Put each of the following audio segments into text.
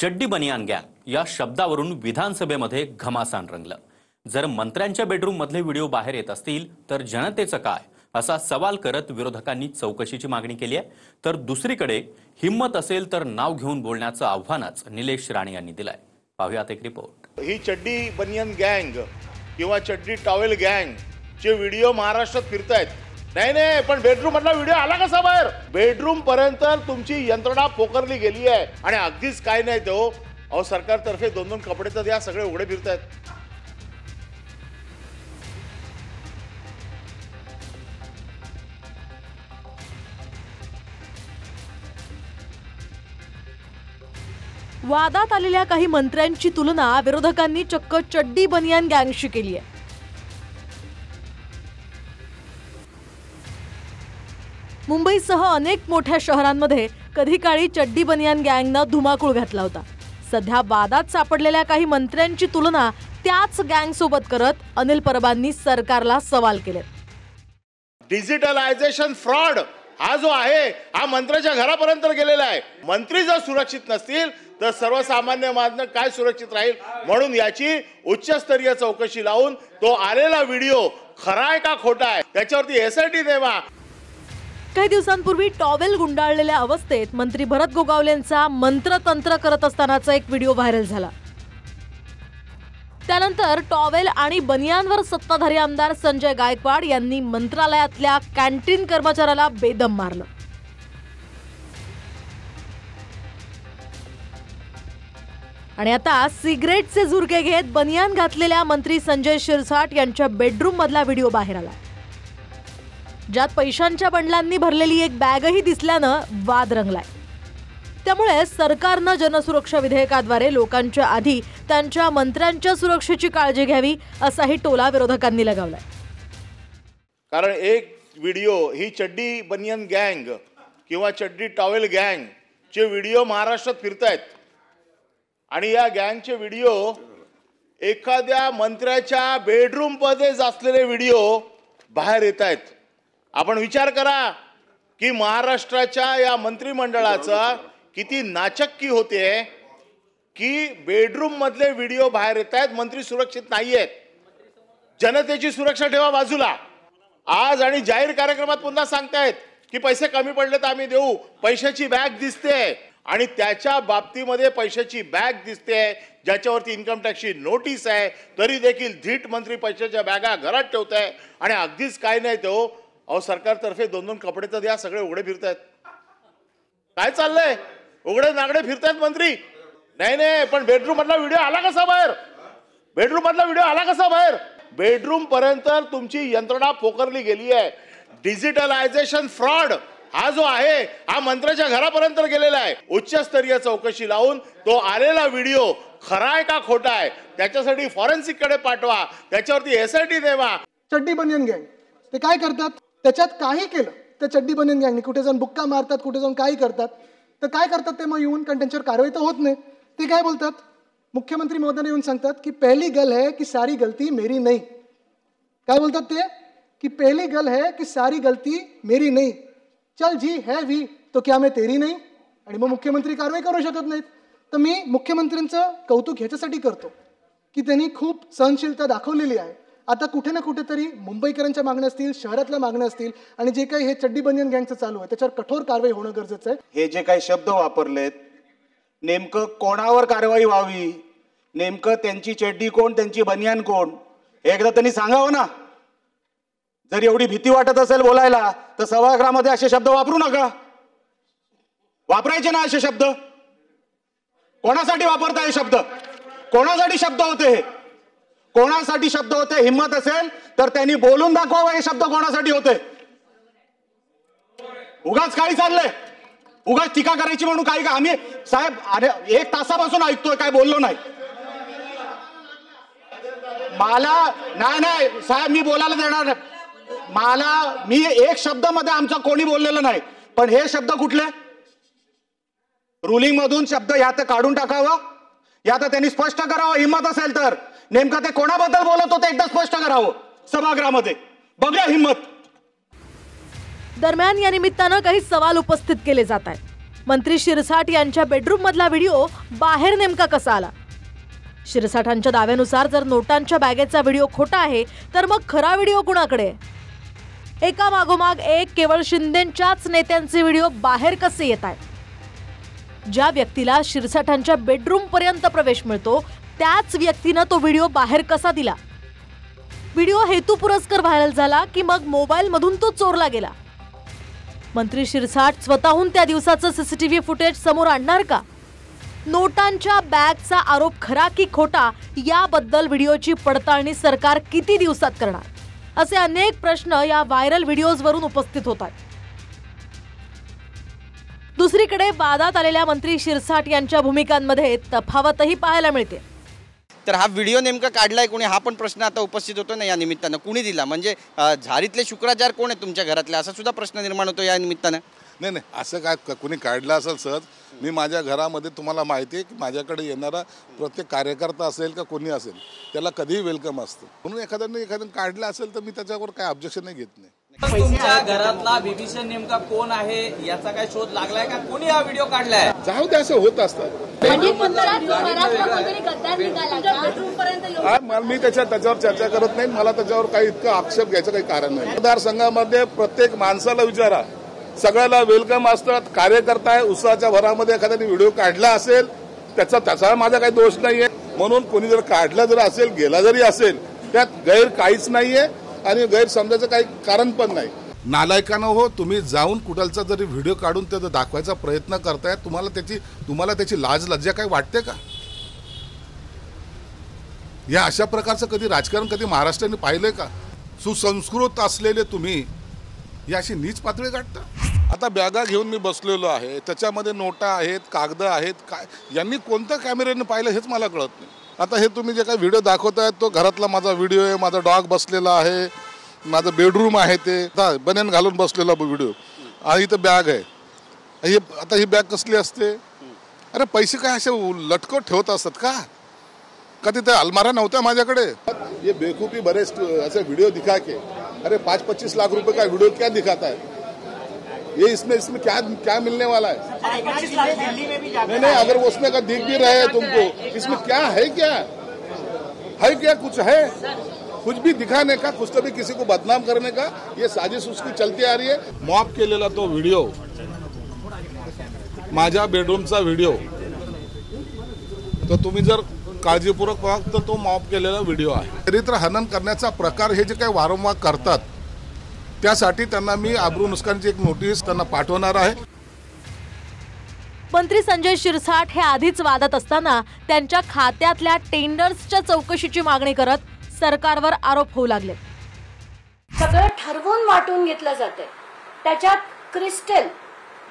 चड्डी बनियान गँग या शब्दावरून विधानसभेमध्ये घमासान रंगलं। जर मंत्र्यांच्या बेडरूम मधले व्हिडिओ बाहेर येत असतील तर जनतेचं काय, असा सवाल करत विरोधकांनी चौकशीची मागणी केली आहे। तर दुसरीकडे हिम्मत असेल तर नाव घेऊन बोलण्याचं आव्हानच निलेश राणे यांनी दिलंय। पाहूयात एक रिपोर्ट। ही चड्डी बनियान गँग किंवा चड्डी टॉवेल गँग चे व्हिडिओ महाराष्ट्रात फिरतायत। नाही पण बेडरूम मधला व्हिडिओ आला कसा बाहेर? बेडरूम पर्यंत तुमची यंत्रणा पोकरली गेली आहे आणि अगदीच काय नाही तो अहो सरकारतर्फे दोन दोन कपडे तर द्या, सगळे उघडे फिरतायत। वादात आलेल्या काही मंत्र्यांची तुलना विरोधकांनी चक्क चड्डी बनियान गँगशी केली आहे। मुंबईसह अनेक मोठ्या शहरांमध्ये कधी काळी चड्डी बनियान गँगनं धुमाकूळ घातला होता। सध्या वादात सापडलेल्या काही मंत्र्यांची तुलना त्याच गँग सोबत करत अनिल परबांनी सरकारला सवाल केले। डिजिटलायझेशन फ्रॉड हा जो आहे हा मंत्र्याच्या घरापर्यंत गेलेला आहे। मंत्री जर सुरक्षित नसतील तर सर्वसामान्य माणूस काय सुरक्षित राहील? म्हणून याची उच्चस्तरीय चौकशी लावून तो आलेला व्हिडिओ खरा आहे का खोटा आहे त्याच्यावरती SIT द्यावा। काही दिवसांपूर्वी टॉवेल गुंडाळलेल्या अवस्थेत मंत्री भरत गोगावलेंचा मंत्रतंत्र करत असतानाचा एक व्हिडिओ व्हायरल झाला। त्यानंतर टॉवेल आणि बनियानवर सत्ताधारी आमदार संजय गायकवाड यांनी मंत्रालयातल्या कॅन्टीन कर्मचाऱ्याला बेदम मारलं। आणि आता सिगरेटचे झुरके घेत बनियान घातलेल्या मंत्री संजय शिरसाट यांच्या बेडरूम मधला व्हिडिओ बाहेर आला, ज्यात पैशांच्या बंडलांनी भरलेली एक बॅगही दिसल्यानं वाद रंगलाय। त्यामुळे सरकारनं जनसुरक्षा विधेयकाद्वारे लोकांच्या आधी त्यांच्या मंत्र्यांच्या सुरक्षेची काळजी घ्यावी असाही टोला विरोधकांनी लगावलाय। कारण एक व्हिडिओ ही चड्डी बनियान गँग किंवा चड्डी टॉवेल गँग चे व्हिडिओ महाराष्ट्रात फिरतायत आणि या गँगचे व्हिडिओ एखाद्या मंत्र्याच्या बेडरूम मध्ये असलेले व्हिडिओ बाहेर येत आहेत। आपण विचार करा की महाराष्ट्राच्या या मंत्रिमंडळाचा किती नाचक्की होते की बेडरूम मधले व्हिडिओ बाहेर येत आहेत, मंत्री सुरक्षित नाहीयेत। जनतेची सुरक्षा ठेवा बाजूला। आज आणि जाहीर कार्यक्रमात पुन्हा सांगतायत की पैसे कमी पडले तर आम्ही देऊ। पैशाची बॅग दिसते आणि त्याच्या बाबतीमध्ये पैशाची बॅग दिसते ज्याच्यावरती इन्कम टॅक्सची नोटीस आहे, तरी देखील धीट मंत्री पैशाच्या बॅगा घरात ठेवताय आणि अगदीच काय नाही तो अहो सरकारतर्फे दोन दोन कपडे तर द्या, सगळे उघडे फिरतायत। काय चाललंय? उघडे नागडे फिरतायत मंत्री। नाही पण बेडरूम मधला व्हिडिओ आला कसा बाहेर? बेडरूम मधला व्हिडिओ आला कसा बाहेर? बेडरूम पर्यंत तुमची यंत्रणा पोकरली गेली आहे। डिजिटलायझेशन फ्रॉड हा जो आहे हा मंत्र्याच्या घरापर्यंत गेलेला आहे। उच्चस्तरीय चौकशी लावून तो आलेला व्हिडिओ खरा आहे का खोटा आहे त्याच्यासाठी फॉरेन्सिक कडे पाठवा, त्याच्यावरती SIT द्यावा। चड्डी बनियान गँग ते काय करतात? त्याच्यात काही केलं त्या चड्डी बनियान गँगने, कुठे जाऊन बुक्का मारतात, कुठे जाऊन काही करतात, तर काय करतात ते मग येऊन, कारण त्यांच्यावर कारवाई तर होत नाही। ते काय बोलतात? मुख्यमंत्री महोदय येऊन सांगतात की पहली गल है कि सारी गलती मेरी नहीं। काय बोलतात ते? की पहली गल है कि सारी गलती मेरी नहीं, चल जी है भी तो क्या मैं तेरी नहीं। आणि मग मुख्यमंत्री कारवाई करू शकत नाहीत। तर मी मुख्यमंत्र्यांचं कौतुक ह्याच्यासाठी करतो की त्यांनी खूप सहनशीलता दाखवलेली आहे। आता कुठे ना कुठेतरी मुंबईकरांच्या मागण्या असतील, शहरातल्या मागण्या असतील आणि जे काही हे चड्डी बनियान गँगचं चालू आहे त्याच्यावर कठोर कारवाई होणं गरजेचं आहे। हे जे काही शब्द वापरलेत नेमकं कोणावर कारवाई व्हावी, नेमकं त्यांची चड्डी कोण, त्यांची बनियान कोण, एकदा त्यांनी सांगावं ना। जर एवढी भीती वाटत असेल बोलायला तर सभागृहामध्ये असे शब्द वापरू नका, वापरायचे ना असे शब्द। कोणासाठी वापरताय हे शब्द? कोणासाठी शब्द होते हे? कोणासाठी शब्द होते? हिम्मत असेल तर त्यांनी बोलून दाखवावं हे शब्द कोणासाठी होते। उगाच काही चाललंय, उगाच टीका करायची म्हणून काही का? आम्ही साहेब अरे 1 तासापासून ऐकतोय, काय बोललो नाही। मला नाही साहेब मी बोलायला देणार नाही। मी एक शब्द मध्ये आमचा कोणी बोललेलं नाही, पण हे शब्द कुठले? रुलिंग मधून शब्द या तर काढून टाकावा, या तर त्यांनी स्पष्ट करावं। हिम्मत असेल तर नेमकं ते कोणाबद्दल बोलत होते एकदा स्पष्ट करावं सभागृहामध्ये, बघूया हिम्मत। दरम्यान या निमित्तानं काही सवाल उपस्थित केले जात आहेत। मंत्री शिरसाट यांच्या बेडरूममधला व्हिडिओ बाहेर नेमका कसा आला? शिरसाटांच्या दाव्यानुसार जर नोटांच्या बॅगेचा व्हिडिओ खोटा आहे तर मग खरा व्हिडिओ कुणाकडे? एका मागोमाग एक केवळ शिंदेंच्याच नेत्यांचे व्हिडिओ बाहेर कसे येत आहेत? ज्या व्यक्तीला शिरसाटांच्या बेडरूम पर्यंत प्रवेश मिळतो त्याच व्यक्तीनं तो व्हिडिओ बाहेर कसा दिला? व्हिडिओ हेतुपुरस्सर व्हायरल झाला की मग मोबाईल मधून तो चोरला गेला? मंत्री शिरसाट स्वतःहून त्या दिवसाचं सीसीटीव्ही फुटेज समोर आणणार का? नोटांच्या बॅगचा आरोप खरा की खोटा याबद्दल व्हिडिओची पडताळणी सरकार किती दिवसात करणार? असे अनेक प्रश्न या व्हायरल व्हिडिओजवरून उपस्थित होतात. दुसरीकडे वादात आलेल्या मंत्री शिरसाट यांच्या भूमिकांमध्ये तफावतही पाहायला मिळते. तर हा व्हिडिओ नेमका काढलाय कोणी हा पण प्रश्न आता उपस्थित होतो ना या निमित्तानं. कुणी दिला म्हणजे झारीतले शुक्राचार कोण आहे तुमच्या घरातले असा सुद्धा प्रश्न निर्माण होतो या निमित्तानं. नाही नाही असं काय कुणी काढलं असेल सहज. मी माझ्या घरामध्ये तुम्हाला माहिती आहे की माझ्याकडे येणारा प्रत्येक कार्यकर्ता असेल का कोणी असेल त्याला कधीही वेलकम असतं. म्हणून एखाद्यानं काढलं असेल तर मी त्याच्यावर काय ऑब्जेक्शन नाही घेत नाही. तुमच्या घरातला बिभीषण नेमका कोण आहे याचा काय शोध लागलाय का? कोणी हा व्हिडिओ काढलाय? जाऊ दे असं होत असतं. मी त्याच्यावर चर्चा करत नाही. मला त्याच्यावर काही इतकं आक्षेप घ्यायचं काही कारण नाही. मतदारसंघामध्ये प्रत्येक माणसाला विचारा सगळ्याला वेलकम असतात. कार्यकर्ता आहे उत्साहाच्या भरामध्ये एखाद्याने व्हिडिओ काढला असेल त्याचा माझा काही दोष नाहीये. म्हणून कोणी जर काढला जर असेल गेला जरी असेल त्यात गैर काहीच नाहीये आणि गैरसमजाचं काही कारण पण नाही. नालायकानं हो तुम्ही जाऊन कुठलचा जरी व्हिडिओ काढून त्याचा दाखवायचा प्रयत्न करताय तुम्हाला त्याची लाज लज्जा काही वाटते का? या अशा प्रकारचं कधी राजकारण कधी महाराष्ट्राने पाहिलंय का? सुसंस्कृत असलेले तुम्ही या अशी नीच पातळी गाठता. आता बॅगा घेऊन मी बसलेलो आहे त्याच्यामध्ये नोटा आहेत कागद आहेत. काय यांनी कोणत्या कॅमेऱ्याने पाहिलं हेच मला कळत नाही. आता हे तुम्ही जे काही व्हिडिओ दाखवताय तो घरातला माझा व्हिडिओ आहे. माझा डॉग बसलेला आहे. माझं बेडरूम आहे ते बन्यान घालून बसलेला व्हिडिओ आणि इथं बॅग आहे. आता ही बॅग कसली असते? अरे पैसे काय असे लटकवत ठेवत असतात का? कधी त्या अलमारा नव्हत्या माझ्याकडे. ये बेवकूफी बरेच ऐसे वीडियो दिखा के अरे 5-25 लाख रुपए का वीडियो क्या दिखाता है? ये इसमें क्या मिलने वाला है? नहीं अगर वो उसमें का दिख भी रहे तुमको इसमें क्या है क्या कुछ है कुछ भी दिखाने का कुछ तो भी किसी को बदनाम करने का ये साजिश उसकी चलती आ रही है. मॉप केलेला तो व्हिडिओ माझ्या बेडरूमचा व्हिडिओ तो तुम्ही जर काळजीपूर्वक बघा तर तो मॉप केलेला व्हिडिओ आहे. चरित्र हनन करण्याचा प्रकार हे जे काही वारंवार करतात त्यासाठी त्यांना मी आबरू नुकसानीची एक नोटीस त्यांना पाठवणार आहे. मंत्री संजय शिरसाट हे आधीच वादात असताना त्यांच्या खात्यातल्या टेंडर्सच्या चौकशीची मागणी करत सरकारवर आरोप होऊ लागले. सगळं ठरवून वाटून घेतलं जाते. त्याच्यात क्रिस्टल,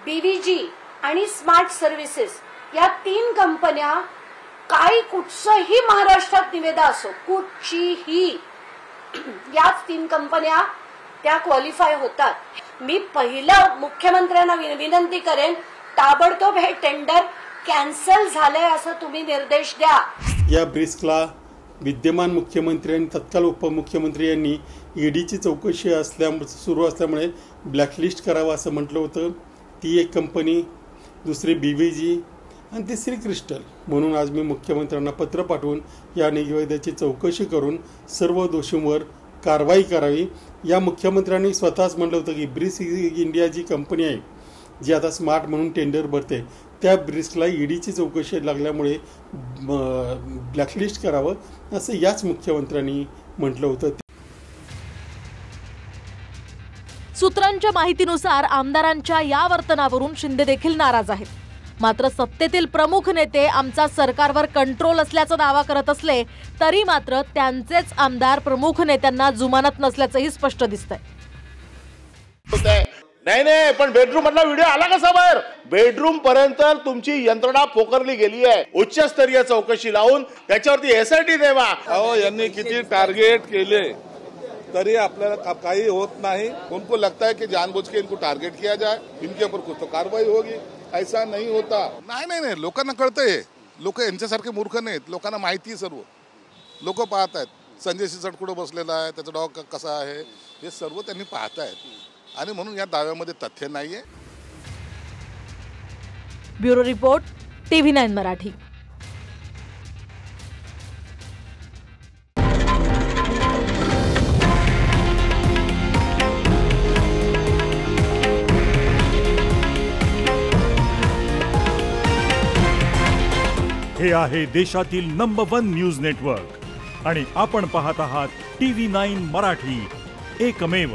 BVG आणि स्मार्ट सर्व्हिसेस या 3 कंपन्या काही कुठचंही महाराष्ट्रात निविदा असो कुठचीही याच 3 कंपन्या त्या क्वालिफाय होतात. मी पहिलं मुख्यमंत्र्यांना विनंती करेन ताबडतोब हे टेंडर कॅन्सल झालंय असं तुम्ही निर्देश द्या. या ब्रिस्कला विद्यमान मुख्यमंत्री आणि तत्काल उपमुख्यमंत्री यांनी ईडीची चौकशी सुरू असल्यामुळे ब्लॅकलिस्ट करावं असं म्हटलं होतं. ती एक कंपनी, दुसरी BVG आणि तिसरी क्रिस्टल. म्हणून आज मी मुख्यमंत्र्यांना पत्र पाठवून या निविदेची चौकशी करून सर्व दोषींवर कारवाई करावी. या मुख्यमंत्र्यांनी स्वतःच म्हटलं होतं की ब्रिस्क इंडिया जी कंपनी आहे जी आता स्मार्ट म्हणून टेंडर भरते त्या ब्रिस्कला ईडीची चौकशी लागल्यामुळे ब्लॅकलिस्ट करावं असं याच मुख्यमंत्र्यांनी म्हटलं होतं. सूत्रांच्या माहितीनुसार आमदारांच्या या वर्तनावरून शिंदे देखील नाराज आहेत. मात्र सत्तेतील प्रमुख नेते आमचा सरकारवर कंट्रोल असल्याचा दावा करत असले तरी मात्र त्यांचेच आमदार प्रमुख नेत्यांना जुमानत नसल्याचंही स्पष्ट दिसतंय. नाही पण बेडरूम मधला व्हिडिओ आला कसा बाहेर? बेडरूम पर्यंत तुमची यंत्रणा पोखरली गेली आहे. उच्चस्तरीय चौकशी लावून त्याच्यावरती SIT देवा. अहो यांनी किती टार्गेट केले तरी आपल्याला काही होत नाही. उनको लगता है कि जानबूझ के इनको टार्गेट किया जाए इनके ऊपर कुछ तो कार्रवाई होगी. ऐसा नहीं होता. नाही लोकांना कळतंय. लोक यांच्यासारखे मूर्ख नाहीत. लोकांना माहिती सर्व. लोक पाहत आहेत संजय शिरसाट कुठं बसलेला आहे त्याचा डॉग कसा आहे हे सर्व त्यांनी पाहत आहेत आणि म्हणून या दाव्यामध्ये तथ्य नाहीये. Bureau report, TV9 Marathi. हे आहे देशातील नंबर 1 न्यूज नेटवर्क आणि आपण पाहत आहात TV9 मराठी, एकमेव.